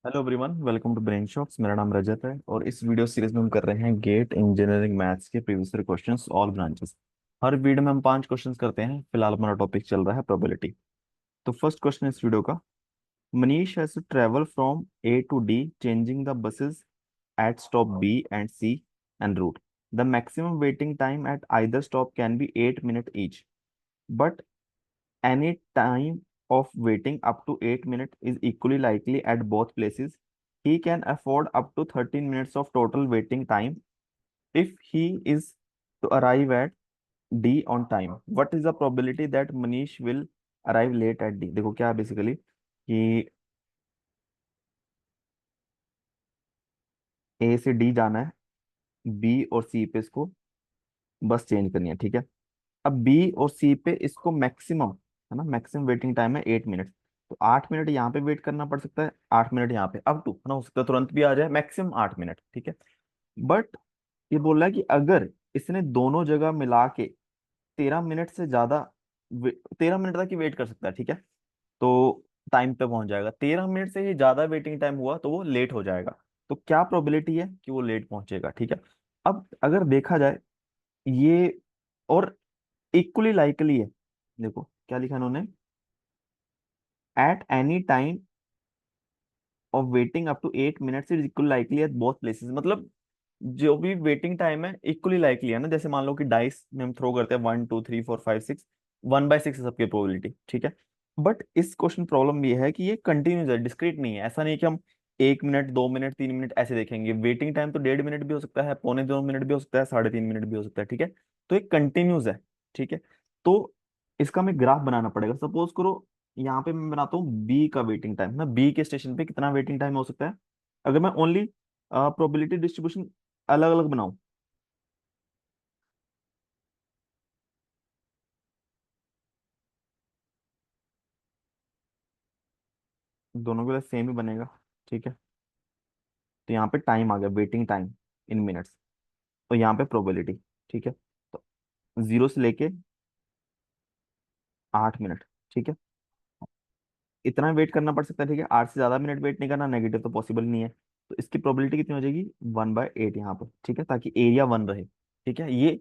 Hello everyone, welcome to brain shocks. मेरा नाम रजत है और इस वीडियो सीरीज में हम कर रहे हैं गेट इंजीनियरिंग मैथ्स के previous year questions all branches. हर वीडियो में हम 5 क्वेश्चंस करते हैं। फिलहाल हमारा टॉपिक चल रहा है प्रोबेबिलिटी। तो फर्स्ट क्वेश्चन इस वीडियो का, Manish has to travel from A to D changing the buses at stop B and C and route. The maximum waiting time at either stop can be 8 minutes each, but any time of waiting up to 8 minutes is equally likely at both places. He can afford up to 13 minutes of total waiting time if he is to arrive at D on time. What is the probability that Manish will arrive late at D? देखो क्या basically कि ए से D जाना है, B और सी पे इसको बस चेंज करनी है, ठीक है। अब बी और सी पे इसको मैक्सिमम है ना, मैक्सिमम वेटिंग टाइम है 8 मिनट। तो 8 मिनट यहाँ पे वेट करना पड़ सकता है, 8 मिनट यहाँ पे, अप टू है ना, हो सकता है तुरंत भी आ जाए, मैक्सिमम 8 मिनट, ठीक है। बट ये बोल रहा है कि अगर इसने दोनों जगह मिला के 13 मिनट से ज्यादा 13 मिनट तक ही वेट कर सकता है, ठीक है, तो टाइम पे पहुंच जाएगा। 13 मिनट से ही ज्यादा वेटिंग टाइम हुआ तो वो लेट हो जाएगा। तो क्या प्रोबेबिलिटी है कि वो लेट पहुंचेगा, ठीक है। अब अगर देखा जाए ये, और इक्वली लाइकली है, देखो क्या लिखा इन्होंने, at any time of waiting up to 8 minutes is equal likely at both places. मतलब जो भी वेटिंग टाइम है इक्वली लाइकली है ना। जैसे मान लो कि डाइस में हम थ्रो करते हैं 1 2 3 4 5 6, 1/6 है सबकी प्रोबेबिलिटी, ठीक है। बट इस क्वेश्चन प्रॉब्लम ये है कि ये कंटिन्यूस है, डिस्क्रीट नहीं है। ऐसा नहीं कि हम 1 मिनट 2 मिनट 3 मिनट ऐसे देखेंगे। वेटिंग टाइम तो 1.5 मिनट भी हो सकता है, 1 पौने 2 मिनट भी हो सकता है, 3.5 मिनट भी हो सकता है, ठीक है। तो ये कंटिन्यूस है, ठीक है। तो इसका हमें ग्राफ बनाना पड़ेगा। सपोज करो यहाँ पे मैं बनाता हूँ बी का वेटिंग टाइम ना, बी के स्टेशन पे कितना वेटिंग टाइम हो सकता है। अगर मैं ओनली प्रोबेबिलिटी डिस्ट्रीब्यूशन अलग अलग बनाऊं, दोनों के लिए सेम ही बनेगा, ठीक है। तो यहाँ पे टाइम आ गया, वेटिंग टाइम इन मिनट्स, तो यहाँ पे प्रोबेबिलिटी, ठीक है। तो 0 से लेके 8 मिनट, ठीक है, इतना वेट करना पड़ सकता है, ठीक है। 8 से ज्यादा मिनट वेट नहीं करना, नेगेटिव तो पॉसिबल नहीं है। तो इसकी प्रोबेबिलिटी कितनी हो जाएगी, 1/8 यहाँ पे, ठीक है, ताकि एरिया 1 रहे, ठीक है। ये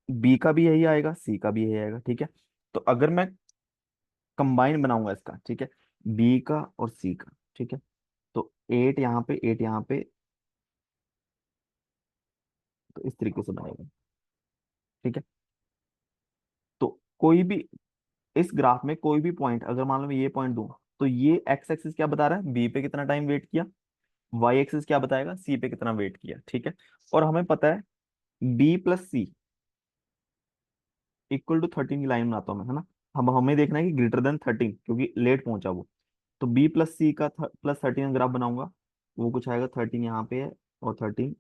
बी का भी यही आएगा, सी का भी यही आएगा, ठीक है। तो अगर मैं कंबाइन बनाऊंगा इसका, ठीक है, बी का और सी का, ठीक है, तो 8 यहाँ पे 8 यहाँ पे, तो इस तरीके से बनेगा, ठीक है। तो कोई भी इस ग्राफ में कोई भी पॉइंट अगर मान लो मैं ये पॉइंट दूं, तो ये एक्स एक्सिस क्या बता रहा है, बी पे कितना टाइम वेट किया, वाई एक्सिस क्या बताएगा, सी पे कितना वेट किया, ठीक है। और हमें पता है B plus C equal to 13 की लाइन बनाता हूं मैं, है ना। हम हमें देखना है कि ग्रेटर देन 13, क्योंकि लेट पहुंचा वो। तो बी प्लस सी का प्लस 13 ग्राफ बनाऊंगा, वो कुछ आएगा, 13 यहाँ पे है और 13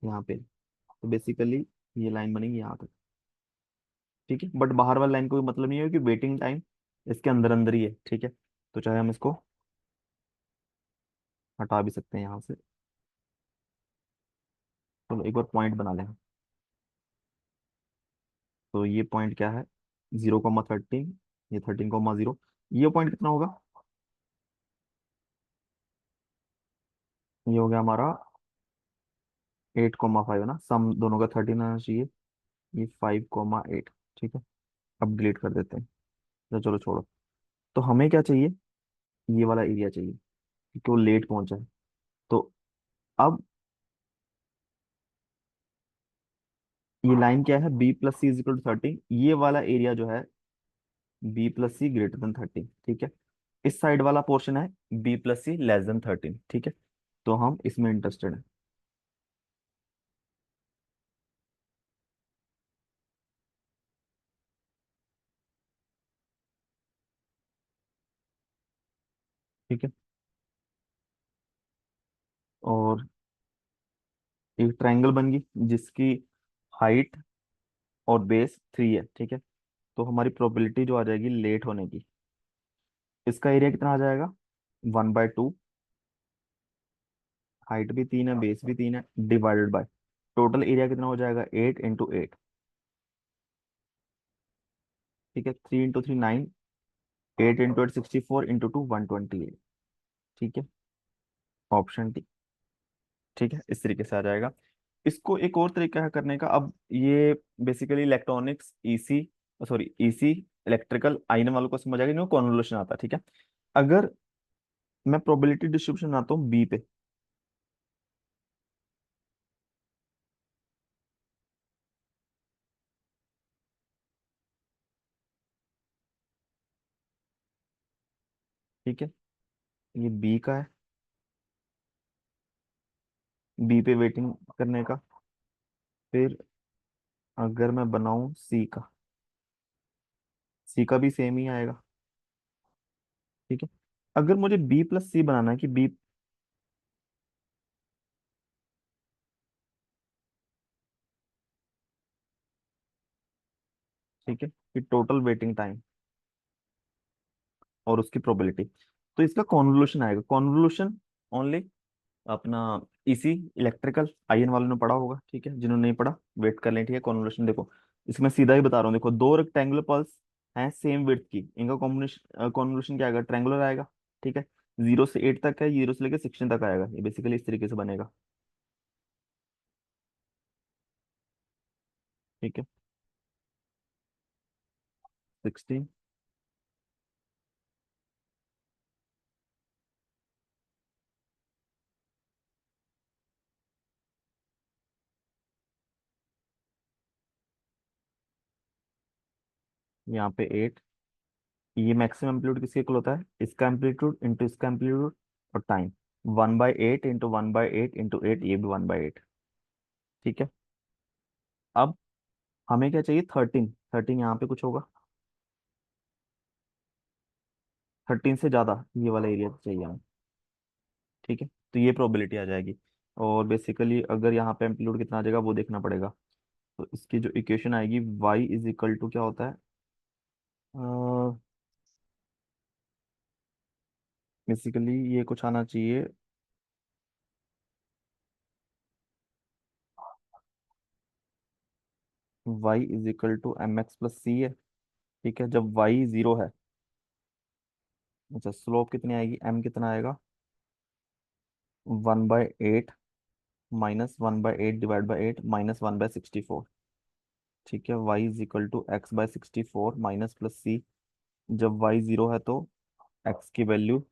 यहाँ पे। तो बेसिकली ये लाइन बनेगी यहाँ तक, ठीक है। बट बाहर वाली लाइन को भी मतलब नहीं है कि वेटिंग टाइम इसके अंदर अंदर ही है, ठीक है। तो चाहे हम इसको हटा भी सकते हैं यहाँ से। चलो एक बार पॉइंट बना लें। तो ये पॉइंट क्या है, 0,13, ये 13,0। ये पॉइंट कितना होगा, ये हो गया हमारा 8,5 है ना, सम दोनों का 13 आना चाहिए। ये 5,8, ठीक है। अब डिलीट कर देते हैं, तो चलो छोड़ो। तो हमें क्या चाहिए, ये वाला एरिया चाहिए, क्योंकि वो लेट पहुंचा है। तो अब ये लाइन क्या है, B plus C equal to 13, ये वाला एरिया जो है B plus C greater than 13, ठीक है। इस साइड वाला पोर्शन है B plus C less than 13, ठीक है। तो हम इसमें इंटरेस्टेड हैं, ठीक है। और एक ट्रायंगल बन गई जिसकी हाइट और बेस 3 है, ठीक है। तो हमारी प्रोबेबिलिटी जो आ जाएगी लेट होने की, इसका एरिया कितना आ जाएगा, 1/2, हाइट भी 3 है, बेस भी 3 है, डिवाइडेड बाय टोटल एरिया कितना हो जाएगा, 8 × 8, ठीक है। 3 × 3 9, 8 × 8 64, × 2 128, ठीक है, ऑप्शन डी। ठीक है, इस तरीके से आ जाएगा। इसको एक और तरीका है करने का। अब ये basically electronics, EC, sorry EC, electrical, IN वालों को समझ आएगा, इनको कॉन्वोल्यूशन आता है। ठीक है, अगर मैं प्रोबेबिलिटी डिस्ट्रीब्यूशन बनाता हूँ बी पे, ठीक है, ये बी का है, बी पे वेटिंग करने का। फिर अगर मैं बनाऊं सी का, सी का भी सेम ही आएगा। ठीक है, अगर मुझे बी प्लस सी बनाना है कि बी, ठीक है, कि टोटल वेटिंग टाइम और उसकी प्रोबेबिलिटी, तो इसका कॉन्वोल्यूशन आएगा। कॉन्वोल्यूशन ओनली अपना इसी इलेक्ट्रिकल आईएन वालों ने पढ़ा होगा। ठीक है, जिन्होंने नहीं पढ़ा वेट कर लें। ठीक है, कॉन्वोल्यूशन देखो, इसमें सीधा ही बता रहा हूँ। देखो, दो रेक्टेंगुलर पल्स हैं सेम विड्थ की, इनका कॉम्बिनेशन कॉन्वोल्यूशन क्या आएगा, ट्रायंगुलर आएगा। ठीक है, 0 से 8 तक है, 0 से लेकर 16 तक आएगा। ये बेसिकली इस तरीके से बनेगा। ठीक है, 16, यहाँ पे 8। ये मैक्सिमम एम्पलीट्यूड किसके इक्वल होता है, इसका एम्पलीट्यूड इंटू इसका एम्पलीट्यूड और टाइम। 1/8 इंटू 1/8 इंटू 8, ये भी 1/8। ठीक है, अब हमें क्या चाहिए, 13। 13 यहाँ पे कुछ होगा, 13 से ज्यादा ये वाला एरिया चाहिए हमें। ठीक है, तो ये प्रोबेबिलिटी आ जाएगी। और बेसिकली अगर यहाँ पे एम्पलीट्यूड कितना आ जाएगा वो देखना पड़ेगा। तो इसकी जो इक्वेशन आएगी, y इज इक्वल टू क्या होता है, बेसिकली ये कुछ आना चाहिए, y is equal to m x plus c है। ठीक है, जब y 0 है, अच्छा स्लोप कितनी आएगी, m कितना आएगा, 1/8 माइनस 1/8 डिवाइड बाई 8 माइनस 1/64। ठीक है, y is equal to x/64 minus plus c. जब y 0 है तो x की वैल्यू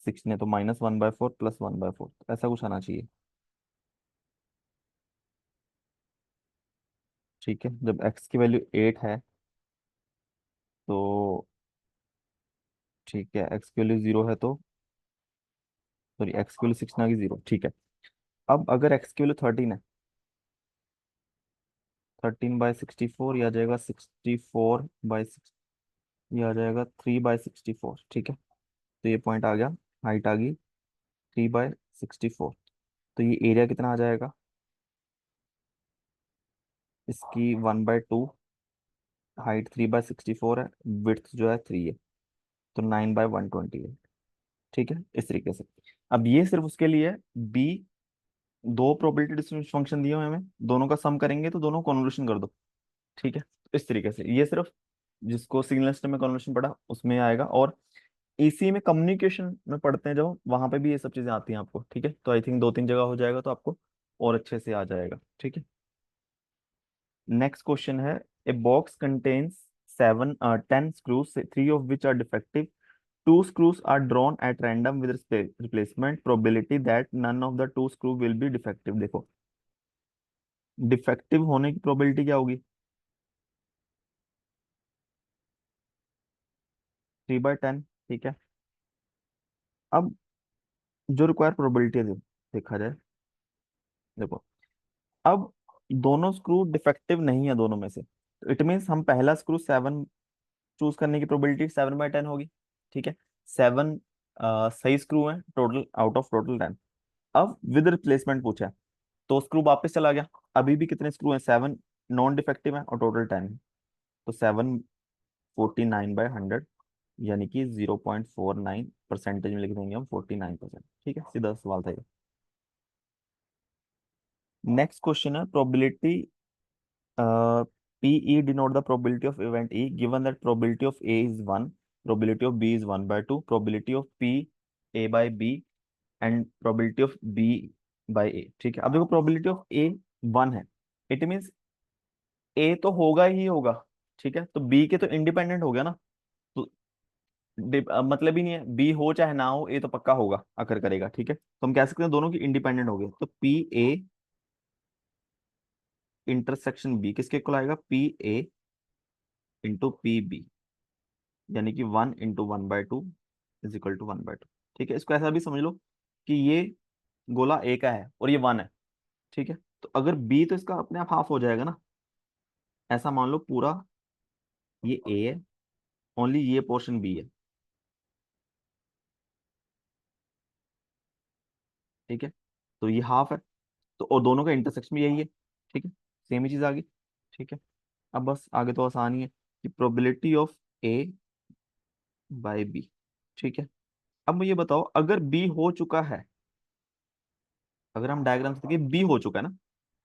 16 है, तो -1/4 प्लस 1/4, ऐसा कुछ आना चाहिए। ठीक है, जब x की वैल्यू 8 है तो, ठीक है, x की वैल्यू 0 है तो, सॉरी x की वैल्यू 16 आ गई 0। ठीक है, अब अगर x की वैल्यू 13 है, 13/64 ये आ जाएगा 64/6, ये आ जाएगा 3/64। ठीक है, तो ये पॉइंट आ गया, हाइट आ गई 3/64। तो ये एरिया कितना आ जाएगा, इसकी 1/2, हाइट 3/64 है, विड्थ जो है 3 है, तो 9/120 है। ठीक है, इस तरीके से। अब ये सिर्फ उसके लिए बी, दो प्रोबेबिलिटी डिस्ट्रीब्यूशन फंक्शन दिए हुए हैं हमें, दोनों का सम करेंगे तो दोनों कॉन्वोल्यूशन कर दो। ठीक है, तो इस तरीके से ये सिर्फ जिसको सिग्नल सिस्टम में कन्वर्शन पढ़ा उसमें आएगा। और इसी में कम्युनिकेशन में पढ़ते हैं जो, वहां पे भी ये सब चीजें आती हैं आपको। ठीक है, तो आई थिंक 2-3 जगह हो जाएगा तो आपको और अच्छे से आ जाएगा। ठीक है, नेक्स्ट क्वेश्चन है, a box contains 10 screws, 3 of which are defective. Two screws are drawn at random with replacement probability that none of the two screw will be defective। देखो, डिफेक्टिव होने की प्रोबेबिलिटी क्या होगी, 3/10। ठीक है, अब जो रिक्वायर प्रोबेबिलिटी है, देखा जाए, देखो, अब दोनों स्क्रू डिफेक्टिव नहीं है दोनों में से, तो इट मीन्स हम पहला स्क्रू 7 चूज करने की प्रोबेबिलिटी 7/10 होगी। ठीक है, 7 सही स्क्रू है टोटल, आउट ऑफ टोटल 10। अब विद रिप्लेसमेंट पूछा है, तो स्क्रू वापस चला गया। अभी भी कितने स्क्रू हैं, 7 नॉन डिफेक्टिव है और टोटल 10 है, तो 7 49/100, यानी कि 0.49 परसेंटेज में लिख देंगे हम 49%। ठीक है, सीधा सवाल था ये। नेक्स्ट क्वेश्चन है, probability PE denote the probability of event E, given that probability of A is 1, probability of B is 1/2, probability of P A by B and probability of B by A. ठीक है, अब देखो probability of ए 1 है, it means ए तो होगा ही होगा। ठीक है, तो बी के तो इंडिपेंडेंट हो गया ना, तो मतलब ही नहीं है, बी हो चाहे ना हो, ए तो पक्का होगा, अगर करेगा। ठीक है, तो हम कह सकते हैं दोनों की इंडिपेंडेंट हो गए, तो पी ए इंटरसेक्शन बी किसके इक्वल आएगा, P A into P B, यानी कि 1 × 1/2 इज इक्वल टू 1/2। ठीक है, इसको ऐसा भी समझ लो कि ये गोला ए का है और ये 1 है। ठीक है, तो अगर बी तो इसका अपने आप हाफ हो जाएगा ना, ऐसा मान लो पूरा ये ए है, ओनली ये पोर्शन बी है। ठीक है, तो ये हाफ है, तो और दोनों का इंटरसेक्शन भी यही है। ठीक है, सेम ही चीज आ गई। ठीक है, अब बस आगे तो आसान ही है कि probability of A by B. ठीक है, अब मुझे बताओ अगर बी हो चुका है, अगर हम डायग्राम से देखिए बी हो चुका है ना,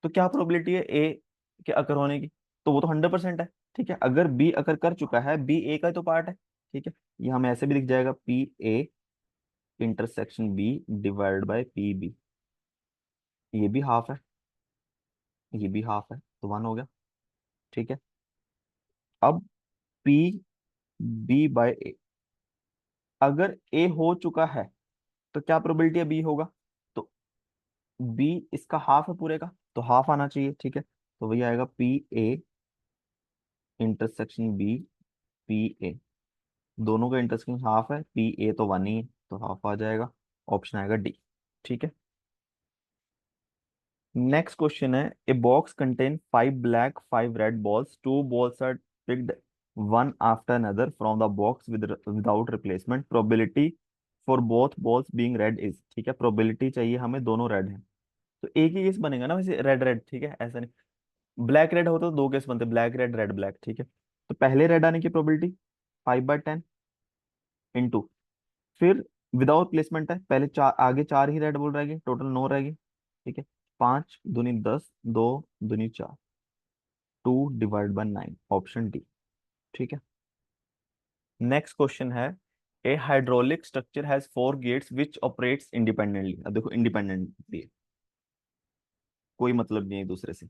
तो क्या प्रोबेबिलिटी है ए के अकर होने की, तो वो तो 100% है। ठीक है, अगर बी अकर कर चुका है, बी ए का ही तो पार्ट है। ठीक है, ये हमें ऐसे भी दिख जाएगा, P A intersection B divide by P B, ये भी हाफ है, ये भी हाफ है, तो 1 हो गया। ठीक है, अब पी बी बाय ए, अगर ए हो चुका है तो क्या प्रोबेबिलिटी है बी होगा, तो बी इसका हाफ है पूरे का, तो हाफ आना चाहिए। ठीक है, तो वही आएगा P A intersection B P A, दोनों का इंटरसेक्शन हाफ है, पी ए तो 1 ही है, तो हाफ आ जाएगा, ऑप्शन आएगा डी। ठीक है, नेक्स्ट क्वेश्चन है, a box contain 5 black 5 red balls, 2 balls are picked one after another from the box without replacement, probability for both balls being red is। ठीक है, प्रोबेबिलिटी चाहिए हमें, दोनों रेड हैं, तो एक ही केस बनेगा ना वैसे, रेड रेड। ठीक है, ऐसा नहीं, ब्लैक रेड होता तो दो केस बनते, ब्लैक रेड रेड ब्लैक। ठीक है, तो पहले रेड आने की प्रोबेबिलिटी 5/10 इंटू, फिर विदाउट प्लेसमेंट है, पहले चार, आगे 4 ही रेड बॉल रहेगी, टोटल 9 रहेगी। ठीक है, 5 दूनी 10, 2 दूनी 4, 2/9, ऑप्शन डी। ठीक है, नेक्स्ट क्वेश्चन है, a hydraulic structure has 4 gates which operates independently. अब देखो इंडिपेंडेंटली, कोई मतलब नहीं है एक दूसरे से।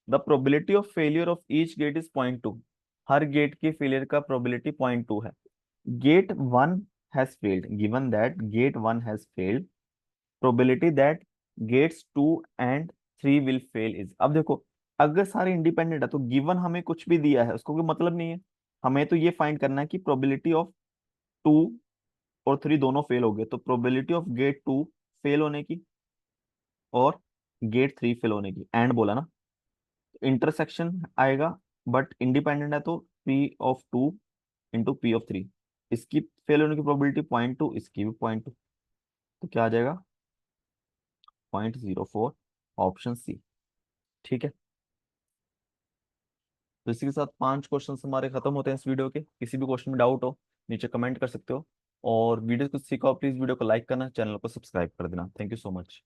The probability of failure of each gate is 0.2, हर गेट की फेलियर का प्रोबेबिलिटी 0.2 है। Gate 1 has failed, given that gate 1 has failed, probability that gates 2 and 3 will fail is. अब देखो, अगर सारे इंडिपेंडेंट है तो गिवन हमें कुछ भी दिया है उसको कोई मतलब नहीं है, हमें तो ये फाइंड करना है कि प्रोबेबिलिटी ऑफ 2 और 3 दोनों फेल हो गए, तो प्रोबेबिलिटी ऑफ गेट 2 फेल होने की और गेट 3 फेल होने की, एंड बोला ना, इंटरसेक्शन आएगा, बट इंडिपेंडेंट है तो P(2) इंटू P(3), इसकी फेल होने की प्रोबेबिलिटी 0.2, इसकी भी 0.2, तो क्या आ जाएगा 0.04, ऑप्शन सी। ठीक है, तो इसी के साथ 5 क्वेश्चन हमारे खत्म होते हैं इस वीडियो के। किसी भी क्वेश्चन में डाउट हो नीचे कमेंट कर सकते हो, और वीडियो को सीखा हो प्लीज वीडियो को लाइक करना, चैनल को सब्सक्राइब कर देना। Thank you so much.